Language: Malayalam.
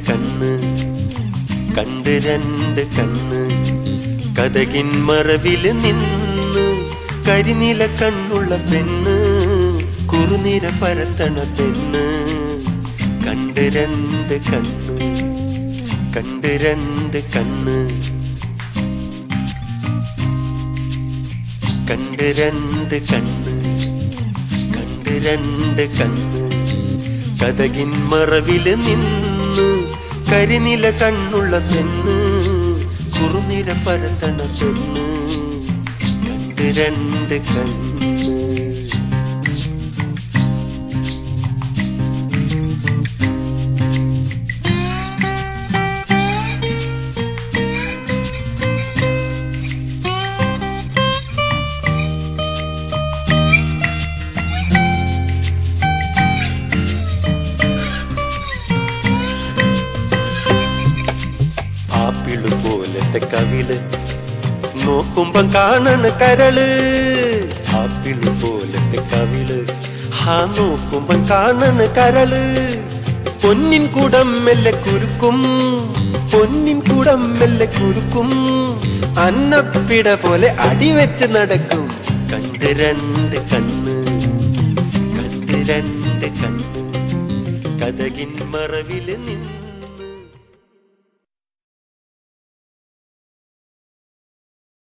കണ്ണ് കണ്ട് രണ്ട് കണ്ണ് കതകിൻ മറവില് നിന്ന് കരിനില കണ്ണുള്ള പെണ്ണ് കുറുനിര പരത്തണ പെണ്ണ് കണ്ട് രണ്ട് കണ്ണ് കണ്ട് രണ്ട് കണ്ണ് കണ്ട് രണ്ട് കണ്ണ് കണ്ട് രണ്ട് കണ്ണ് കതകിൻ മറവില് നിന്ന് കരിനില കണ്ണുള്ള പെണ്ണ് കുറുനിര പരത്തണ പെണ്ണ് കണ്ട് രണ്ട് കണ്ണ് ആപ്പിള് പോലത്തെ കവിള് നോക്കുമ്പം കാണണ കരള് ആപ്പിള് പോലത്തെ കവിള് നോക്കുമ്പം കാണണ കരള് പൊന്നിൻ കുടം മെല്ലെ കുരുക്കും പൊന്നിൻ കുടം മെല്ലെ കുരുക്കും അന്നപ്പിട പോലെ അടിവെച്ച് നടക്കും കണ്ട് രണ്ട് കണ്ണ് കണ്ട് രണ്ട് കണ്ണ് കതകിൻ മറവില് നിന്ന്